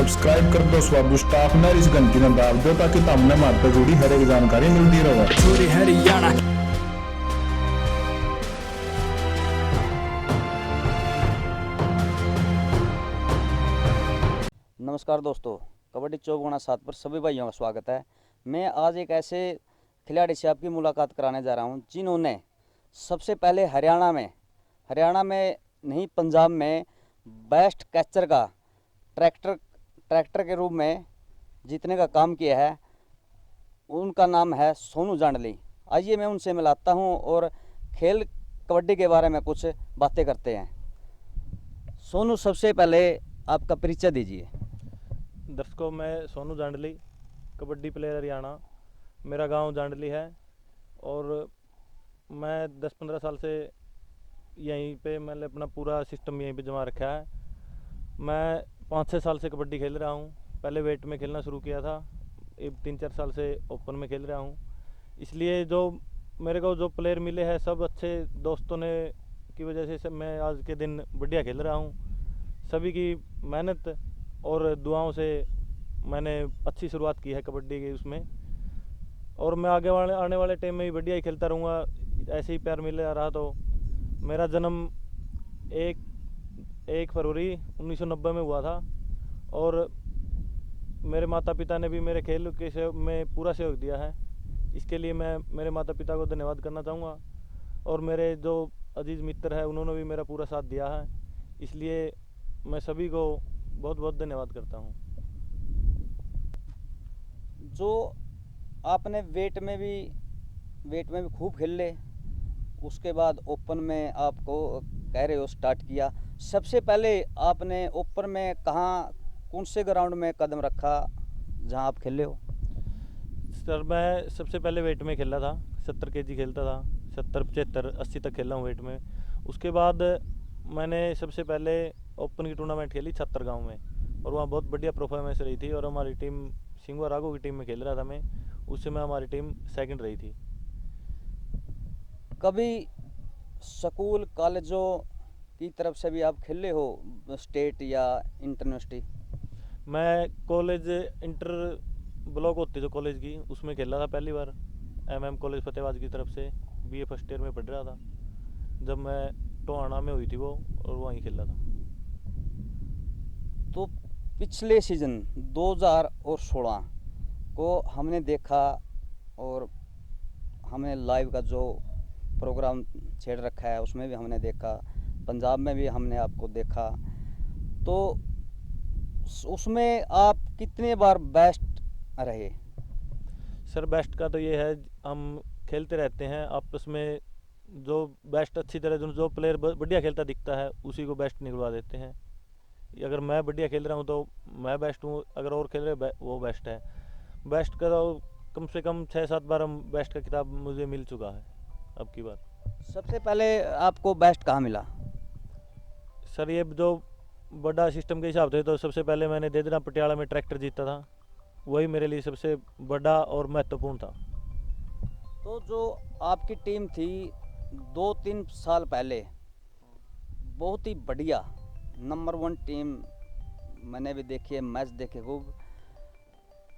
Subscribe कर दो स्वादिष्ट आपने इस घंटी में दाब दो ताकि तुमने हमारे जुड़ी हर एक जानकारी मिलती रहे। पूरी हरियाणा। नमस्कार दोस्तों, कबड्डी 24/7 पर सभी भाइयों का स्वागत है। मैं आज एक ऐसे खिलाड़ी से आपकी मुलाकात कराने जा रहा हूं जिन्होंने सबसे पहले हरियाणा में नहीं पंजाब में बेस्ट कैचर का ट्रैक्टर के रूप में जीतने का काम किया है। उनका नाम है सोनू जांडली। आइए मैं उनसे मिलाता हूं और खेल कबड्डी के बारे में कुछ बातें करते हैं। सोनू, सबसे पहले आपका परिचय दीजिए। दर्शकों, मैं सोनू जांडली, कबड्डी प्लेयर हरियाणा। मेरा गांव जांडली है और मैं 10-15 साल से यहीं पे मैंने अपना पूरा सिस्टम यहीं पे जमा रखा है। मैं 5-6 साल से कबड्डी खेल रहा हूँ। पहले वेट में खेलना शुरू किया था, अब 3-4 साल से ओपन में खेल रहा हूँ। इसलिए जो मेरे को जो प्लेयर मिले हैं सब अच्छे दोस्तों ने की वजह से मैं आज के दिन बढ़िया खेल रहा हूँ। सभी की मेहनत और दुआओं से मैंने अच्छी शुरुआत की है कबड्डी के उसमें, और मैं आने वाले टाइम में भी बढ़िया ही खेलता रहूँगा। ऐसे ही प्यार मिल रहा। तो मेरा जन्म 1 फरवरी 1990 में हुआ था और मेरे माता पिता ने भी मेरे खेल के में पूरा सहयोग दिया है। इसके लिए मैं मेरे माता पिता को धन्यवाद करना चाहूँगा, और मेरे जो अजीज़ मित्र हैं उन्होंने भी मेरा पूरा साथ दिया है। इसलिए मैं सभी को बहुत बहुत धन्यवाद करता हूँ। जो आपने वेट में भी खूब खेल ले, उसके बाद ओपन में आपको कह रहे हो स्टार्ट किया। सबसे पहले आपने ओपन में कौन से ग्राउंड में कदम रखा जहां आप खेले हो? सर, मैं सबसे पहले वेट में खेला था, 70 केजी खेलता था। 70, 75, 80 तक खेला हूँ वेट में। उसके बाद मैंने सबसे पहले ओपन की टूर्नामेंट खेली छत्तर में, और वहाँ बहुत बढ़िया परफॉर्मेंस रही थी। और हमारी टीम सिंगवा राघो की टीम में खेल रहा था मैं, उस समय हमारी टीम सेकंड रही थी। कभी स्कूल कॉलेजों की तरफ से भी आप खेले हो, स्टेट या इंटरनेशनल? मैं कॉलेज इंटर ब्लॉक होती जो कॉलेज की, उसमें खेला था पहली बार। MM कॉलेज फतेहाबाद की तरफ से BA फर्स्ट ईयर में पढ़ रहा था जब मैं टोहाना में हुई थी वो, और वहीं खेला था। तो पिछले सीजन 2016 को हमने देखा, और हमने लाइव का जो प्रोग्राम छेड़ रखा है उसमें भी हमने देखा, पंजाब में भी हमने आपको देखा। तो उसमें आप कितने बार बेस्ट रहे? सर, बेस्ट का तो ये है, हम खेलते रहते हैं आपस में। जो बेस्ट अच्छी तरह जो प्लेयर बढ़िया खेलता दिखता है उसी को बेस्ट निकलवा देते हैं। अगर मैं बढ़िया खेल रहा हूँ तो मैं बेस्ट हूँ, अगर और खेल रहे वो बेस्ट है। बेस्ट का तो कम से कम 6-7 बार हम बेस्ट का किताब मुझे मिल चुका है अब की बार। सबसे पहले आपको बेस्ट कहाँ मिला? सर, ये जो बड़ा सिस्टम के हिसाब से तो सबसे पहले मैंने देदरा पटियाला में ट्रैक्टर जीता था, वही मेरे लिए सबसे बड़ा और महत्वपूर्ण था। तो जो आपकी टीम थी 2-3 साल पहले, बहुत ही बढ़िया नंबर 1 टीम मैंने भी देखी है, मैच देखे खूब।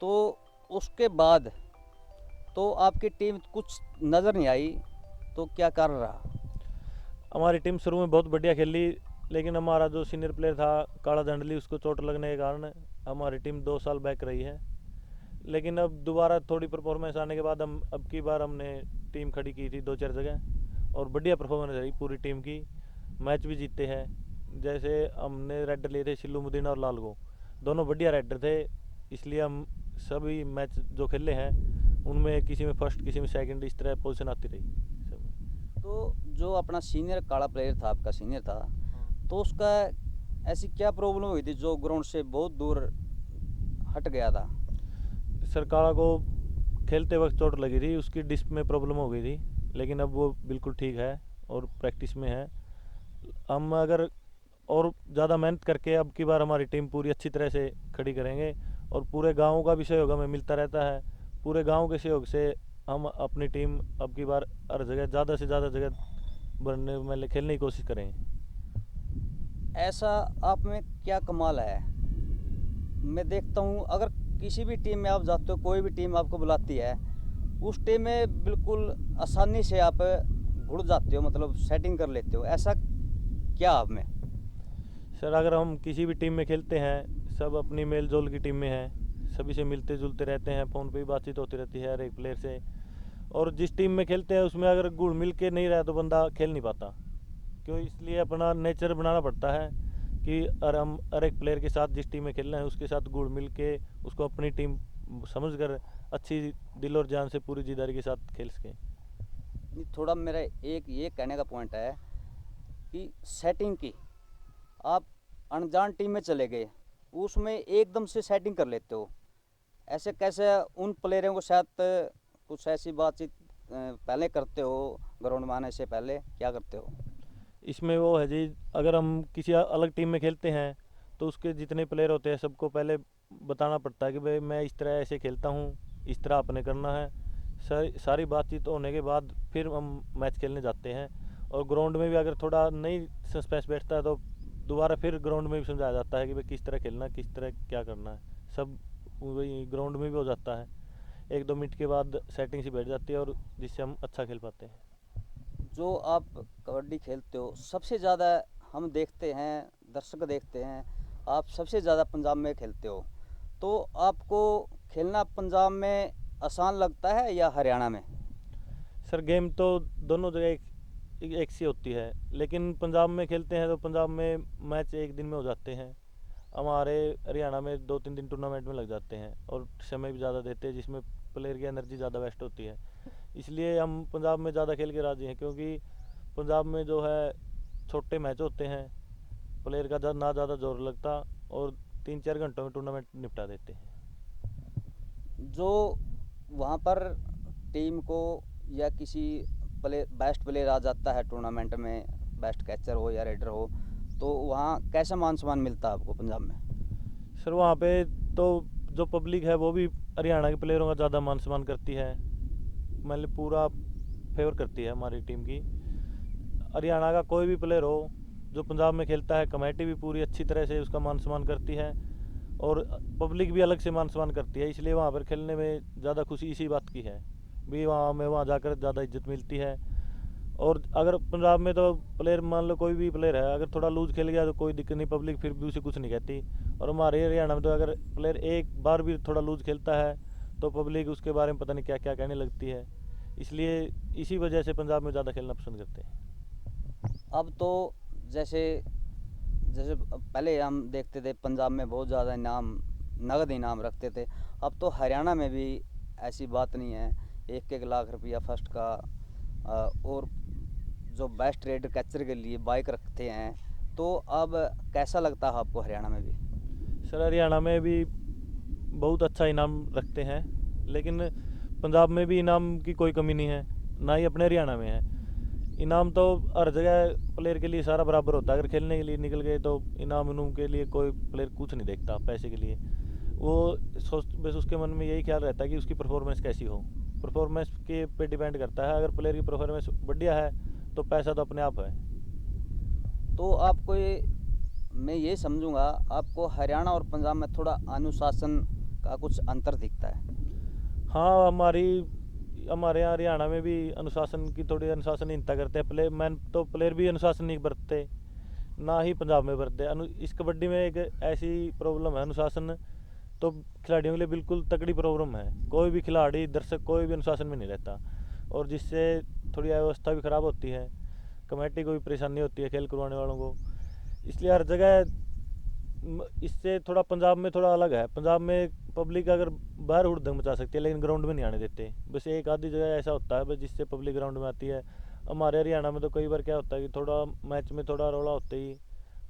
तो उसके बाद तो आपकी टीम कुछ नज़र नहीं आई, तो क्या कारण रहा? हमारी टीम शुरू में बहुत बढ़िया खेली, लेकिन हमारा जो सीनियर प्लेयर था काला जांडली, उसको चोट लगने के कारण हमारी टीम 2 साल बैक रही है। लेकिन अब दोबारा थोड़ी परफॉर्मेंस आने के बाद हम अब की बार हमने टीम खड़ी की थी 2-4 जगह, और बढ़िया परफॉर्मेंस रही पूरी टीम की। मैच भी जीते हैं। जैसे हमने रेडर लिए थे शिल्लूमुद्दीन और लालगो, दोनों बढ़िया रेडर थे। इसलिए हम सभी मैच जो खेले हैं उनमें किसी में फर्स्ट किसी में सेकंड इस तरह पोजीशन आती रही सब। तो जो अपना सीनियर काला प्लेयर था, आपका सीनियर था, तो उसका ऐसी क्या प्रॉब्लम हुई थी जो ग्राउंड से बहुत दूर हट गया था? सर, काला को खेलते वक्त चोट लगी थी, उसकी डिस्क में प्रॉब्लम हो गई थी, लेकिन अब वो बिल्कुल ठीक है और प्रैक्टिस में है। हम अगर और ज़्यादा मेहनत करके अब की बार हमारी टीम पूरी अच्छी तरह से खड़ी करेंगे, और पूरे गांव का भी सहयोग हमें मिलता रहता है। पूरे गांव के सहयोग से हम अपनी टीम अब की बार हर जगह ज़्यादा से ज़्यादा जगह बनने में खेलने की कोशिश करेंगे। ऐसा आप में क्या कमाल है मैं देखता हूँ अगर किसी भी टीम में आप जाते हो, कोई भी टीम आपको बुलाती है, उस टीम में बिल्कुल आसानी से आप घुल जाते हो, मतलब सेटिंग कर लेते हो। ऐसा क्या आप में? सर अगर हम किसी भी टीम में खेलते हैं, सब अपनी मेल जोल की टीम में हैं, सभी से मिलते जुलते रहते हैं, फ़ोन पे भी बातचीत होती रहती है हर एक प्लेयर से। और जिस टीम में खेलते हैं उसमें अगर गुण मिल के नहीं रहा तो बंदा खेल नहीं पाता। क्यों? इसलिए अपना नेचर बनाना पड़ता है कि हम हर एक प्लेयर के साथ जिस टीम में खेलना है उसके साथ गुण मिल के उसको अपनी टीम समझ कर अच्छी दिल और जान से पूरी जिम्मेदारी के साथ खेल सकें। नहीं, थोड़ा मेरा एक ये कहने का पॉइंट है कि सेटिंग की, आप अनजान टीम में चले गए, उसमें एकदम से सेटिंग कर लेते हो, ऐसे कैसे? उन प्लेयरों को शायद कुछ ऐसी बातचीत पहले करते हो, ग्राउंड में आने से पहले क्या करते हो? इसमें वो है जी, अगर हम किसी अलग टीम में खेलते हैं तो उसके जितने प्लेयर होते हैं सबको पहले बताना पड़ता है कि भाई मैं इस तरह ऐसे खेलता हूँ, इस तरह आपने करना है। सारी बातचीत होने के बाद फिर हम मैच खेलने जाते हैं। और ग्राउंड में भी अगर थोड़ा नहीं सस्पेंस बैठता है तो दोबारा फिर ग्राउंड में भी समझाया जाता है कि भाई किस तरह खेलना, किस तरह क्या करना है। सब वही ग्राउंड में भी हो जाता है। 1-2 मिनट के बाद सेटिंग सी बैठ जाती है और जिससे हम अच्छा खेल पाते हैं। जो आप कबड्डी खेलते हो, सबसे ज़्यादा हम देखते हैं, दर्शक देखते हैं, आप सबसे ज़्यादा पंजाब में खेलते हो, तो आपको खेलना पंजाब में आसान लगता है या हरियाणा में? सर गेम तो दोनों जगह एक सी होती है, लेकिन पंजाब में खेलते हैं तो पंजाब में मैच एक दिन में हो जाते हैं। हमारे हरियाणा में 2-3 दिन टूर्नामेंट में लग जाते हैं और समय भी ज़्यादा देते हैं जिसमें प्लेयर की एनर्जी ज़्यादा वेस्ट होती है। इसलिए हम पंजाब में ज़्यादा खेल के राजी हैं, क्योंकि पंजाब में जो है छोटे मैच होते हैं, प्लेयर का ना ज़्यादा जोर लगता और 3-4 घंटों में टूर्नामेंट निपटा देते हैं। जो वहाँ पर टीम को या किसी बेस्ट प्लेयर आ जाता है टूर्नामेंट में, बेस्ट कैचर हो या रेडर हो, तो वहाँ कैसा मान सम्मान मिलता है आपको पंजाब में? सर वहाँ पे तो जो पब्लिक है वो भी हरियाणा के प्लेयरों का ज़्यादा मान सम्मान करती है, मतलब पूरा फेवर करती है हमारी टीम की। हरियाणा का कोई भी प्लेयर हो जो पंजाब में खेलता है, कमेटी भी पूरी अच्छी तरह से उसका मान सम्मान करती है और पब्लिक भी अलग से मान सम्मान करती है। इसलिए वहाँ पर खेलने में ज़्यादा खुशी इसी बात की है भी वहाँ जाकर ज़्यादा इज्जत मिलती है। और अगर पंजाब में तो प्लेयर मान लो कोई भी प्लेयर है, अगर थोड़ा लूज खेल गया तो कोई दिक्कत नहीं, पब्लिक फिर भी उसे कुछ नहीं कहती। और हमारे हरियाणा में तो अगर प्लेयर एक बार भी थोड़ा लूज खेलता है तो पब्लिक उसके बारे में पता नहीं क्या क्या कहने लगती है। इसलिए इसी वजह से पंजाब में ज़्यादा खेलना पसंद करते हैं। अब तो जैसे जैसे पहले हम देखते थे पंजाब में बहुत ज़्यादा इनाम, नगद इनाम रखते थे, अब तो हरियाणा में भी ऐसी बात नहीं है, 1-1 लाख रुपया फर्स्ट का। और जो बेस्ट रेड कैचर के लिए बाइक रखते हैं, तो अब कैसा लगता है आपको हरियाणा में भी? सर हरियाणा में भी बहुत अच्छा इनाम रखते हैं, लेकिन पंजाब में भी इनाम की कोई कमी नहीं है, ना ही अपने हरियाणा में है। इनाम तो हर जगह प्लेयर के लिए सारा बराबर होता है। अगर खेलने के लिए निकल गए तो इनाम इनाम के लिए कोई प्लेयर कुछ नहीं देखता पैसे के लिए। वो सोच बस उसके मन में यही ख्याल रहता है कि उसकी परफॉर्मेंस कैसी हो। परफॉर्मेंस के पे डिपेंड करता है, अगर प्लेयर की परफॉर्मेंस बढ़िया है तो पैसा तो अपने आप है। तो आपको ये, मैं ये समझूंगा आपको हरियाणा और पंजाब में थोड़ा अनुशासन का कुछ अंतर दिखता है? हाँ, हमारे यहाँ हरियाणा में भी अनुशासन की थोड़ी अनुशासनहीनता करते हैं प्लेयर। मैन तो प्लेयर भी अनुशासन नहीं बरतते, ना ही पंजाब में बरतते। इस कबड्डी में एक ऐसी प्रॉब्लम है अनुशासन, तो खिलाड़ियों के लिए बिल्कुल तगड़ी प्रॉब्लम है। कोई भी खिलाड़ी, दर्शक कोई भी अनुशासन में नहीं रहता और जिससे थोड़ी अव्यवस्था भी ख़राब होती है, कमेटी को भी परेशानी होती है, खेल करवाने वालों को। इसलिए हर जगह इससे थोड़ा पंजाब में थोड़ा अलग है। पंजाब में पब्लिक अगर बाहर हुड़दंग मचा सकती है लेकिन ग्राउंड में नहीं आने देते। बस एक आधी जगह ऐसा होता है बस जिससे पब्लिक ग्राउंड में आती है। हमारे हरियाणा में तो कई बार क्या होता है कि थोड़ा मैच में थोड़ा रौला होते ही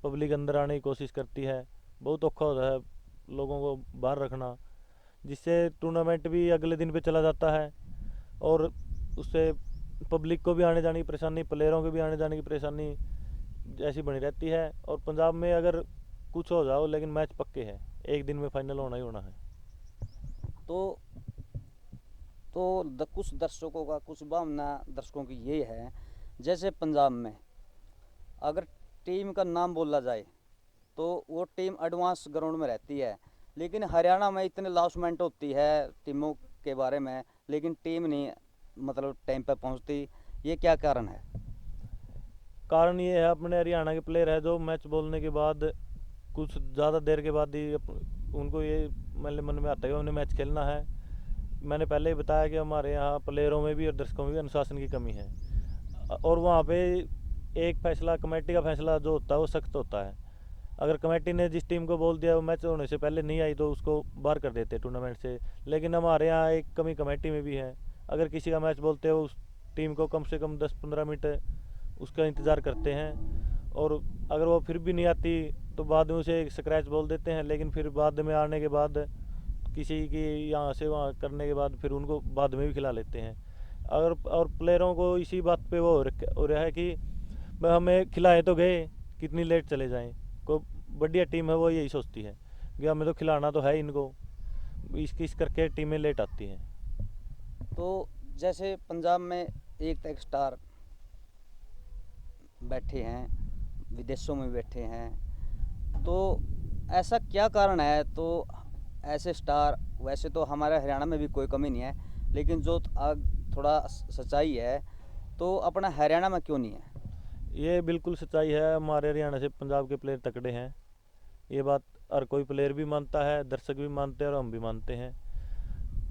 पब्लिक अंदर आने की कोशिश करती है। बहुत औखा होता है लोगों को बाहर रखना, जिससे टूर्नामेंट भी अगले दिन पे चला जाता है और उससे पब्लिक को भी आने जाने की परेशानी, प्लेयरों को भी आने जाने की परेशानी ऐसी बनी रहती है। और पंजाब में अगर कुछ हो जाओ लेकिन मैच पक्के हैं, एक दिन में फाइनल होना ही होना है। तो कुछ दर्शकों का, कुछ भावना दर्शकों की ये है, जैसे पंजाब में अगर टीम का नाम बोला जाए तो वो टीम एडवांस ग्राउंड में रहती है, लेकिन हरियाणा में इतने लॉसमेंट होती है टीमों के बारे में, लेकिन टीम नहीं मतलब टाइम पे पहुंचती, ये क्या कारण है? कारण ये है, अपने हरियाणा के प्लेयर है जो मैच बोलने के बाद कुछ ज़्यादा देर के बाद ही उनको ये मेरे मन में आता है कि उन्हें मैच खेलना है। मैंने पहले ही बताया कि हमारे यहाँ प्लेयरों में भी और दर्शकों में भी अनुशासन की कमी है, और वहाँ पे एक फैसला, कमेटी का फैसला जो होता है वो सख्त होता है। अगर कमेटी ने जिस टीम को बोल दिया वो मैच होने से पहले नहीं आई तो उसको बाहर कर देते टूर्नामेंट से। लेकिन हमारे यहाँ एक कमी कमेटी में भी है, अगर किसी का मैच बोलते हो उस टीम को कम से कम 10-15 मिनट उसका इंतज़ार करते हैं, और अगर वो फिर भी नहीं आती तो बाद में उसे एक स्क्रैच बोल देते हैं। लेकिन फिर बाद में आने के बाद किसी की यहाँ से वहाँ करने के बाद फिर उनको बाद में भी खिला लेते हैं। अगर और प्लेयरों को इसी बात पे वो हो रहा है कि भाई हमें खिलाए तो गए, कितनी लेट चले जाएं। कोई बढ़िया टीम है वो यही सोचती है कि हमें तो खिलाना तो है इनको, इस करके टीमें लेट आती हैं। तो जैसे पंजाब में एक तक स्टार बैठे हैं, विदेशों में बैठे हैं, तो ऐसा क्या कारण है? तो ऐसे स्टार, वैसे तो हमारे हरियाणा में भी कोई कमी नहीं है, लेकिन जो थोड़ा सच्चाई है तो अपना हरियाणा में क्यों नहीं है? ये बिल्कुल सच्चाई है, हमारे हरियाणा से पंजाब के प्लेयर तकड़े हैं। ये बात हर कोई प्लेयर भी मानता है, दर्शक भी मानते हैं और हम भी मानते हैं।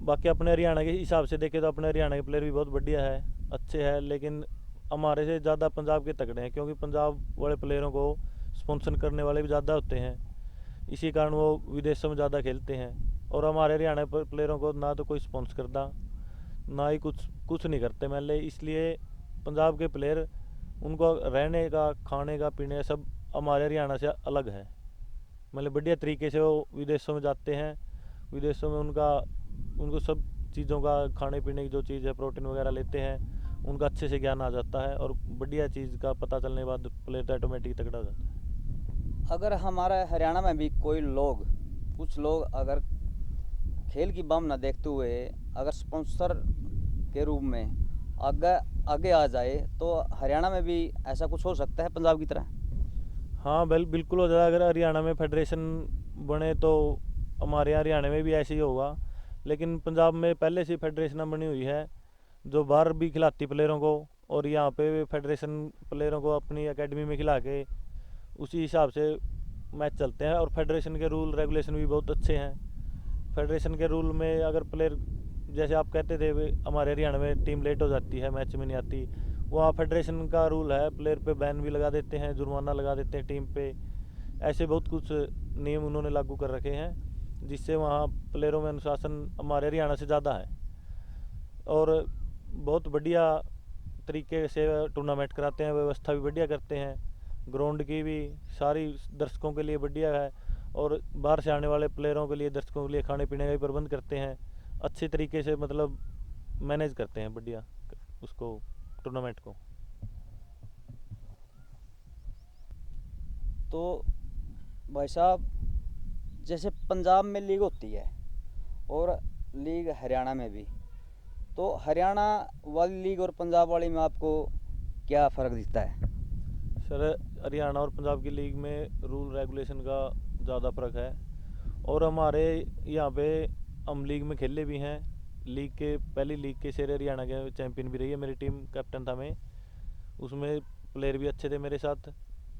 बाकी अपने हरियाणा के हिसाब से देखें तो अपने हरियाणा के प्लेयर भी बहुत बढ़िया है, अच्छे हैं, लेकिन हमारे से ज़्यादा पंजाब के तगड़े हैं, क्योंकि पंजाब वाले प्लेयरों को स्पॉन्सर करने वाले भी ज़्यादा होते हैं। इसी कारण वो विदेशों में ज़्यादा खेलते हैं, और हमारे हरियाणा प्लेयरों को ना तो कोई स्पॉन्सर करता, ना ही कुछ नहीं करते मैंने। इसलिए पंजाब के प्लेयर, उनको रहने का, खाने का, पीने का सब हमारे हरियाणा से अलग है। मतलब बढ़िया तरीके से वो विदेशों में जाते हैं, विदेशों में उनको सब चीज़ों का, खाने पीने की जो चीज़ है, प्रोटीन वगैरह लेते हैं, उनका अच्छे से ज्ञान आ जाता है, और बढ़िया चीज़ का पता चलने के बाद प्लेयर तो ऑटोमेटिक तगड़ा हो जाता है। अगर हमारे हरियाणा में भी कुछ लोग अगर खेल की बम ना देखते हुए अगर स्पॉन्सर के रूप में आगे आगे आ जाए, तो हरियाणा में भी ऐसा कुछ हो सकता है पंजाब की तरह? हाँ बिल्कुल हो जाएगा। अगर हरियाणा में फेडरेशन बने तो हमारे यहाँ हरियाणा में भी ऐसे ही होगा। लेकिन पंजाब में पहले से फेडरेशन बनी हुई है जो बाहर भी खिलाती प्लेयरों को, और यहाँ पे फेडरेशन प्लेयरों को अपनी एकेडमी में खिला के उसी हिसाब से मैच चलते हैं। और फेडरेशन के रूल रेगुलेशन भी बहुत अच्छे हैं। फेडरेशन के रूल में अगर प्लेयर, जैसे आप कहते थे हमारे हरियाणा में टीम लेट हो जाती है, मैच में नहीं आती, वहाँ फेडरेशन का रूल है, प्लेयर पे बैन भी लगा देते हैं, जुर्माना लगा देते हैं टीम पे। ऐसे बहुत कुछ नियम उन्होंने लागू कर रखे हैं, जिससे वहाँ प्लेयरों में अनुशासन हमारे हरियाणा से ज़्यादा है। और बहुत बढ़िया तरीके से टूर्नामेंट कराते हैं, व्यवस्था भी बढ़िया करते हैं, ग्राउंड की भी सारी दर्शकों के लिए बढ़िया है, और बाहर से आने वाले प्लेयरों के लिए, दर्शकों के लिए खाने पीने का भी प्रबंध करते हैं। अच्छे तरीके से मतलब मैनेज करते हैं बढ़िया उसको, टूर्नामेंट को। तो भाई साहब, जैसे पंजाब में लीग होती है और लीग हरियाणा में भी, तो हरियाणा वाली लीग और पंजाब वाली में आपको क्या फ़र्क दिखता है? सर, हरियाणा और पंजाब की लीग में रूल रेगुलेशन का ज़्यादा फ़र्क है, और हमारे यहाँ पे हम लीग में खेले भी हैं। लीग के पहली लीग के शेर हरियाणा के चैंपियन भी रही है मेरी टीम, कैप्टन था मैं उसमें, प्लेयर भी अच्छे थे मेरे साथ।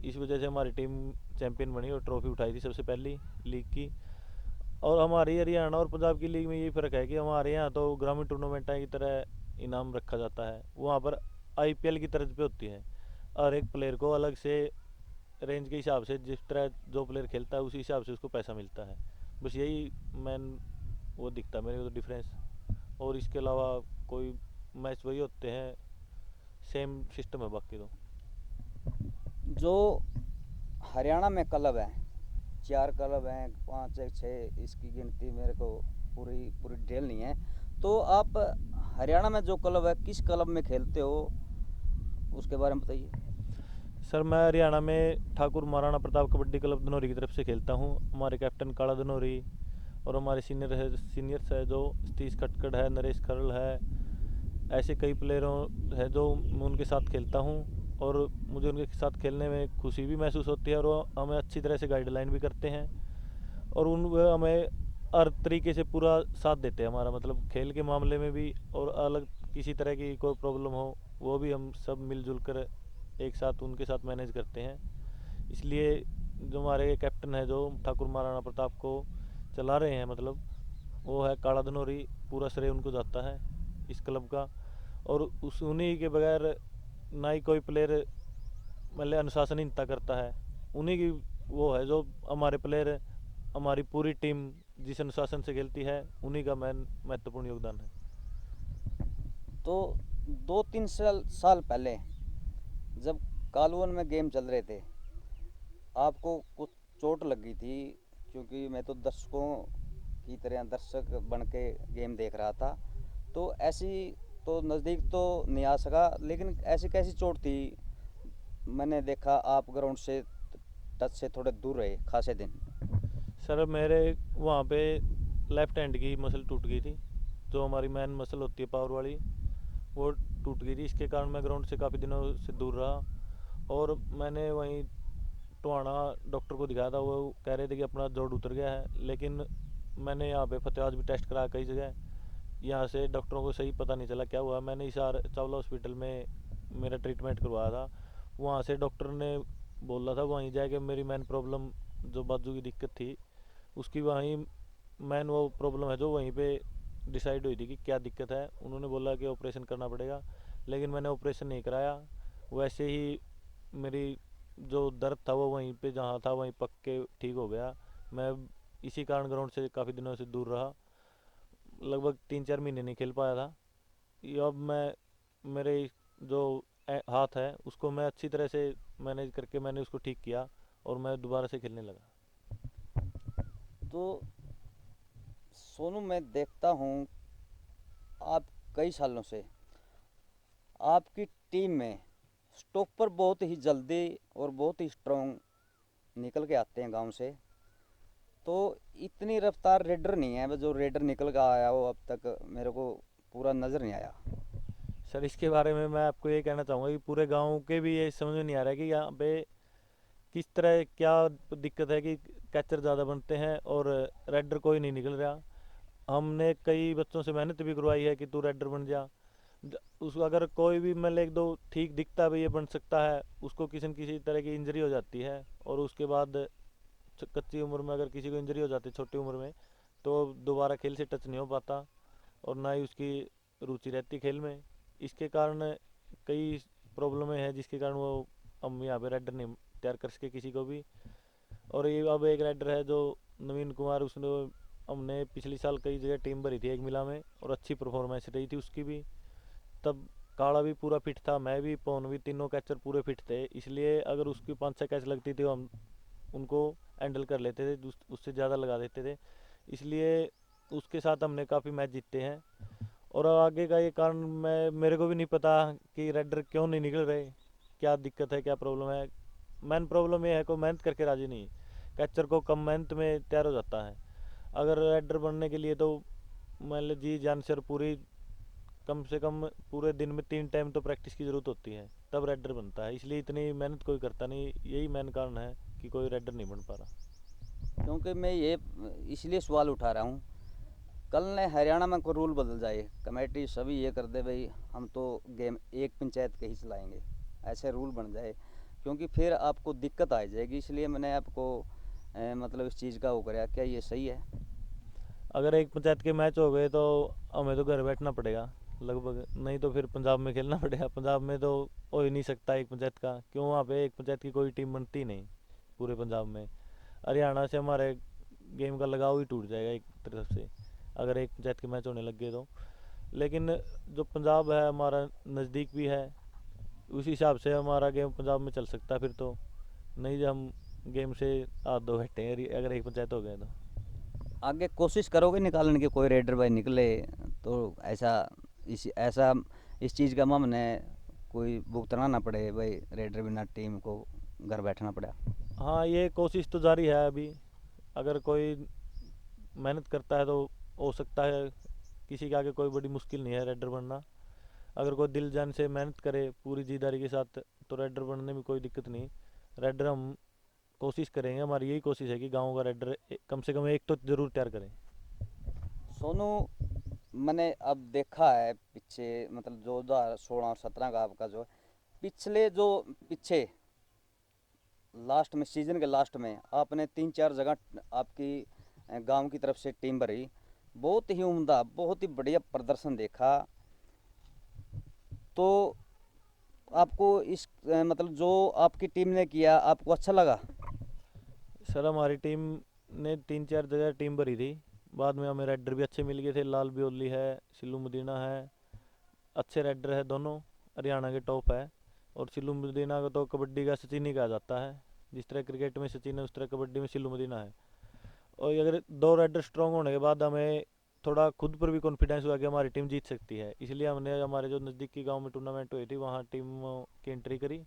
इस वजह से हमारी टीम चैंपियन बनी और ट्रॉफी उठाई थी सबसे पहली लीग की। और हमारी हरियाणा और पंजाब की लीग में यही फ़र्क है कि हमारे यहाँ तो ग्रामीण टूर्नामेंट की तरह इनाम रखा जाता है, वहाँ पर आईपीएल की तर्ज पे होती है। हर एक प्लेयर को अलग से रेंज के हिसाब से, जिस तरह जो प्लेयर खेलता है उसी हिसाब से उसको पैसा मिलता है। बस यही मेन वो दिखता है मेरे को तो डिफरेंस, और इसके अलावा कोई मैच वही होते हैं, सेम सिस्टम है बाकी तो। जो हरियाणा में क्लब हैं, 4 क्लब हैं, 5 या 6, इसकी गिनती मेरे को पूरी डिटेल नहीं है। तो आप हरियाणा में जो क्लब है, किस क्लब में खेलते हो, उसके बारे में बताइए। सर, मैं हरियाणा में ठाकुर महाराणा प्रताप कबड्डी क्लब धनौरी की तरफ से खेलता हूँ। हमारे कैप्टन काला धनौरी, और हमारे सीनियर्स है जो सतीश खटकड़ है, नरेश खरल है, ऐसे कई प्लेयरों है जो मैं उनके साथ खेलता हूँ, और मुझे उनके साथ खेलने में खुशी भी महसूस होती है, और वो हमें अच्छी तरह से गाइडलाइन भी करते हैं। और वह हमें हर तरीके से पूरा साथ देते हैं हमारा, मतलब खेल के मामले में भी, और अलग किसी तरह की कोई प्रॉब्लम हो वो भी हम सब मिलजुल कर एक साथ उनके साथ मैनेज करते हैं। इसलिए जो हमारे कैप्टन है, जो ठाकुर महाराणा प्रताप को चला रहे हैं, मतलब वो है काला धनोरी, पूरा श्रेय उनको जाता है इस क्लब का। और उस उन्हीं के बगैर ना ही कोई प्लेयर मतलब अनुशासनहीनता करता है। उन्हीं की वो है जो हमारे प्लेयर, हमारी पूरी टीम जिस अनुशासन से खेलती है, उन्हीं का मैन महत्वपूर्ण योगदान है। तो 2-3 साल पहले जब कालवन में गेम चल रहे थे, आपको कुछ चोट लग गई थी, क्योंकि मैं तो दर्शकों की तरह दर्शक बन के गेम देख रहा था। तो ऐसी तो नज़दीक तो नहीं आ सका, लेकिन ऐसी कैसी चोट थी? मैंने देखा आप ग्राउंड से टच से थोड़े दूर रहे खासे दिन। सर मेरे वहाँ पे लेफ्ट हैंड की मसल टूट गई थी, जो हमारी मैन मसल होती है पावर वाली, वो टूट गई थी। इसके कारण मैं ग्राउंड से काफ़ी दिनों से दूर रहा। और मैंने वहीं टोहाना डॉक्टर को दिखाया था, वो कह रहे थे कि अपना जोड़ उतर गया है। लेकिन मैंने यहाँ पे फतेहाबाद भी टेस्ट कराया कई जगह, यहाँ से डॉक्टरों को सही पता नहीं चला क्या हुआ। मैंने हिसार चावला हॉस्पिटल में मेरा ट्रीटमेंट करवाया था। वहाँ से डॉक्टर ने बोला था वहीं जाके मेरी मेन प्रॉब्लम जो बाजू की दिक्कत थी उसकी वहीं मेन वो प्रॉब्लम है जो वहीं पे डिसाइड हुई थी कि क्या दिक्कत है। उन्होंने बोला कि ऑपरेशन करना पड़ेगा, लेकिन मैंने ऑपरेशन नहीं कराया। वैसे ही मेरी जो दर्द था वो वहीं पे जहाँ था वहीं पक के ठीक हो गया। मैं इसी कारण ग्राउंड से काफ़ी दिनों से दूर रहा, लगभग 3-4 महीने नहीं खेल पाया था। ये अब मैं मेरे जो हाथ है उसको मैं अच्छी तरह से मैनेज करके मैंने उसको ठीक किया और मैं दोबारा से खेलने लगा। तो सोनू, मैं देखता हूँ आप कई सालों से आपकी टीम में स्टॉपर बहुत ही जल्दी और बहुत ही स्ट्रॉन्ग निकल के आते हैं गांव से। तो इतनी रफ्तार रेडर नहीं है जो रेडर निकल के आया हो, अब तक मेरे को पूरा नज़र नहीं आया। सर इसके बारे में मैं आपको ये कहना चाहूँगा कि पूरे गांव के भी ये समझ में नहीं आ रहा है कि यहाँ पे किस तरह क्या दिक्कत है कि कैचर ज़्यादा बनते हैं और रेडर कोई नहीं निकल रहा। हमने कई बच्चों से मेहनत भी करवाई है कि तू रेडर बन जा। उसको अगर कोई भी मतलब एक दो ठीक दिखता भी ये बन सकता है, उसको किसी न किसी तरह की इंजरी हो जाती है, और उसके बाद कच्ची उम्र में अगर किसी को इंजरी हो जाती है छोटी उम्र में, तो दोबारा खेल से टच नहीं हो पाता और ना ही उसकी रुचि रहती खेल में। इसके कारण कई प्रॉब्लमें हैं जिसके कारण वो हम यहाँ पे रेडर नहीं तैयार कर सके किसी को भी। और ये अब एक राइडर है जो नवीन कुमार, उसने हमने पिछले साल कई जगह टीम भरी थी एक मिला में और अच्छी परफॉर्मेंस रही थी उसकी भी। तब काला भी पूरा फिट था, मैं भी, पवन भी, तीनों कैचर पूरे फिट थे। इसलिए अगर उसकी 5-6 कैच लगती थी हम उनको हैंडल कर लेते थे, उससे ज़्यादा लगा देते थे। इसलिए उसके साथ हमने काफ़ी मैच जीते हैं। और आगे का ये कारण मैं मेरे को भी नहीं पता कि राइडर क्यों नहीं निकल रहे, क्या दिक्कत है, क्या प्रॉब्लम है। मेन प्रॉब्लम ये है को मेहनत करके राजी नहीं। कैचर को कम मेहनत में तैयार हो जाता है। अगर राइडर बनने के लिए तो मान लो जी जान से और पूरी कम से कम पूरे दिन में 3 टाइम तो प्रैक्टिस की ज़रूरत होती है, तब राइडर बनता है। इसलिए इतनी मेहनत कोई करता नहीं, यही मेन कारण है कि कोई राइडर नहीं बन पा रहा। क्योंकि मैं ये इसलिए सवाल उठा रहा हूँ, कल ने हरियाणा में कोई रूल बदल जाए, कमेटी सभी ये कर दे भाई हम तो गेम एक पंचायत के ही चलाएंगे, ऐसे रूल बन जाए, क्योंकि फिर आपको दिक्कत आ जाएगी। इसलिए मैंने आपको मतलब इस चीज़ का वो कराया, क्या ये सही है? अगर एक पंचायत के मैच हो गए तो हमें तो घर बैठना पड़ेगा लगभग, नहीं तो फिर पंजाब में खेलना पड़ेगा। पंजाब में तो हो ही नहीं सकता एक पंचायत का, क्यों वहाँ पे एक पंचायत की कोई टीम बनती नहीं पूरे पंजाब में। हरियाणा से हमारे गेम का लगाव ही टूट जाएगा एक तरफ से अगर एक पंचायत के मैच होने लग गए तो। लेकिन जो पंजाब है हमारा नज़दीक भी है, उस हिसाब से हमारा गेम पंजाब में चल सकता है फिर तो। नहीं जब हम गेम से हाथ धो बैठे हैं अगर एक पंचायत हो गए तो। आगे कोशिश करोगे निकालने की, कोई रेडर भाई निकले तो ऐसा ऐसा इस चीज़ का हमने कोई भुगतना ना पड़े भाई, रेडर बिना टीम को घर बैठना पड़ा। हाँ ये कोशिश तो जारी है अभी। अगर कोई मेहनत करता है तो हो सकता है, किसी के आगे कोई बड़ी मुश्किल नहीं है रेडर बनना। अगर कोई दिल जान से मेहनत करे पूरी जीदारी के साथ तो रेडर बनने में कोई दिक्कत नहीं। रेडर हम कोशिश करेंगे, हमारी यही कोशिश है कि गांव का रेडर कम से कम एक तो ज़रूर तैयार करें। सोनू, मैंने अब देखा है पीछे, मतलब जो 2016 और 17 का आपका जो पिछले जो पीछे लास्ट में, सीजन के लास्ट में आपने 3-4 जगह आपकी गांव की तरफ से टीम भरी, बहुत ही उम्दा, बहुत ही बढ़िया प्रदर्शन देखा। तो आपको इस मतलब जो आपकी टीम ने किया, आपको अच्छा लगा? सर हमारी टीम ने 3-4 जगह टीम भरी थी, बाद में हमें रेडर भी अच्छे मिल गए थे। लाल बियोली है, सिल्लू मदीना है, अच्छे रेडर है, दोनों हरियाणा के टॉप है। और सिल्लू मदीना को तो कबड्डी का सचिन ही कहा जाता है, जिस तरह क्रिकेट में सचिन है उस तरह कबड्डी में सिल्लू मदीना है। और अगर दो रेडर स्ट्रांग होने के बाद हमें थोड़ा खुद पर भी कॉन्फिडेंस हुआ कि हमारी टीम जीत सकती है, इसलिए हमने हमारे जो नज़दीकी गांव में टूर्नामेंट हुई थी वहाँ टीम की एंट्री करी,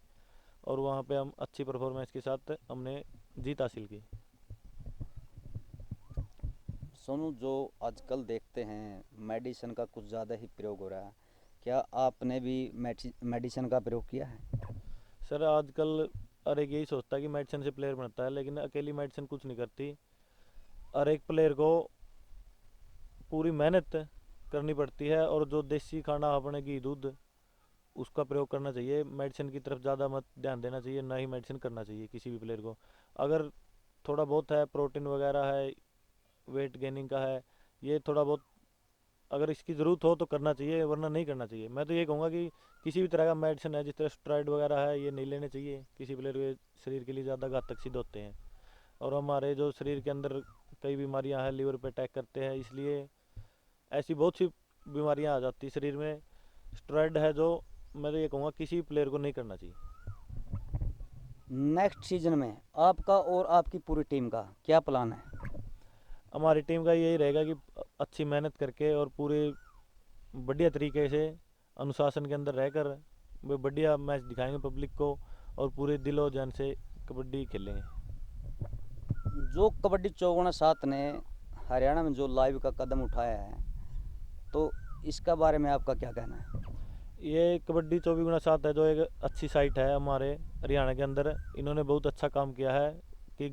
और वहाँ पे हम अच्छी परफॉर्मेंस के साथ हमने जीत हासिल की। सोनू, जो आजकल देखते हैं मेडिसिन का कुछ ज़्यादा ही प्रयोग हो रहा है, क्या आपने भी मेडिसिन का प्रयोग किया है? सर आजकल हर एक यही सोचता है कि मेडिसिन से प्लेयर बनता है, लेकिन अकेली मेडिसिन कुछ नहीं करती। हर एक प्लेयर को पूरी मेहनत करनी पड़ती है, और जो देसी खाना अपने घी दूध उसका प्रयोग करना चाहिए। मेडिसिन की तरफ ज़्यादा मत ध्यान देना चाहिए, ना ही मेडिसिन करना चाहिए किसी भी प्लेयर को। अगर थोड़ा बहुत है, प्रोटीन वगैरह है, वेट गेनिंग का है, ये थोड़ा बहुत अगर इसकी ज़रूरत हो तो करना चाहिए, वरना नहीं करना चाहिए। मैं तो ये कहूँगा कि किसी भी तरह का मेडिसिन है, जिस तरह स्टेरॉइड वगैरह है, ये नहीं लेने चाहिए, किसी प्लेयर के शरीर के लिए ज़्यादा घातक सिद्ध होते हैं। और हमारे जो शरीर के अंदर कई बीमारियां हैं, लीवर पे अटैक करते हैं, इसलिए ऐसी बहुत सी बीमारियां आ जाती है शरीर में। स्टेरॉइड है जो, मैं तो ये कहूँगा किसी भी प्लेयर को नहीं करना चाहिए। नेक्स्ट सीजन में आपका और आपकी पूरी टीम का क्या प्लान है? हमारी टीम का यही रहेगा कि अच्छी मेहनत करके और पूरे बढ़िया तरीके से अनुशासन के अंदर रहकर वे बढ़िया मैच दिखाएंगे पब्लिक को, और पूरे दिलो जान से कबड्डी खेलेंगे। जो कबड्डी 54-7 ने हरियाणा में जो लाइव का कदम उठाया है, तो इसका बारे में आपका क्या कहना है? ये कबड्डी 24x7 है जो एक अच्छी साइट है हमारे हरियाणा के अंदर। इन्होंने बहुत अच्छा काम किया है कि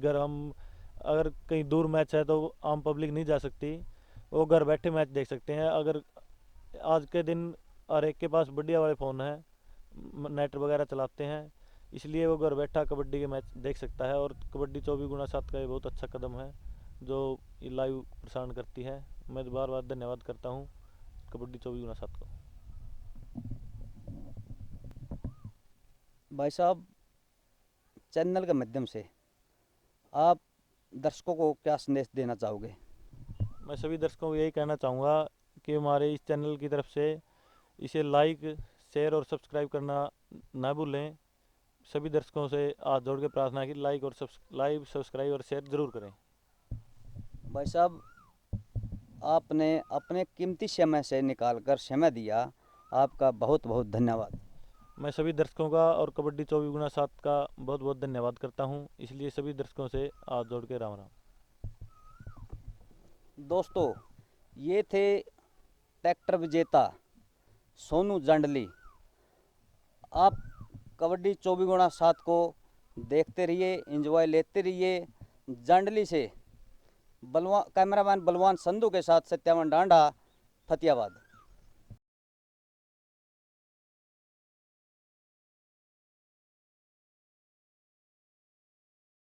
अगर कहीं दूर मैच है तो आम पब्लिक नहीं जा सकती, वो घर बैठे मैच देख सकते हैं। अगर आज के दिन हर एक के पास बढ़िया वाले फ़ोन है, नेट वगैरह चलाते हैं, इसलिए वो घर बैठा कबड्डी के मैच देख सकता है। और कबड्डी 24x7 का ये बहुत अच्छा कदम है जो ये लाइव प्रसारण करती है। मैं बार बार धन्यवाद करता हूँ कबड्डी 24x7 को। भाई साहब, चैनल के माध्यम से आप दर्शकों को क्या संदेश देना चाहोगे? मैं सभी दर्शकों को यही कहना चाहूँगा कि हमारे इस चैनल की तरफ से इसे लाइक, शेयर और सब्सक्राइब करना ना भूलें। सभी दर्शकों से हाथ जोड़ के प्रार्थना है कि लाइक, सब्सक्राइब और शेयर ज़रूर करें। भाई साहब, आपने अपने कीमती समय से निकालकर समय दिया, आपका बहुत बहुत धन्यवाद। मैं सभी दर्शकों का और कबड्डी 24x7 का बहुत बहुत धन्यवाद करता हूँ, इसलिए सभी दर्शकों से हाथ जोड़ के राम राम। दोस्तों, ये थे ट्रैक्टर विजेता सोनू जांडली। आप कबड्डी 24x7 को देखते रहिए, एंजॉय लेते रहिए। जांडली से कैमरामैन बलवान संधू के साथ सत्यावन डांडा, फतेहाबाद।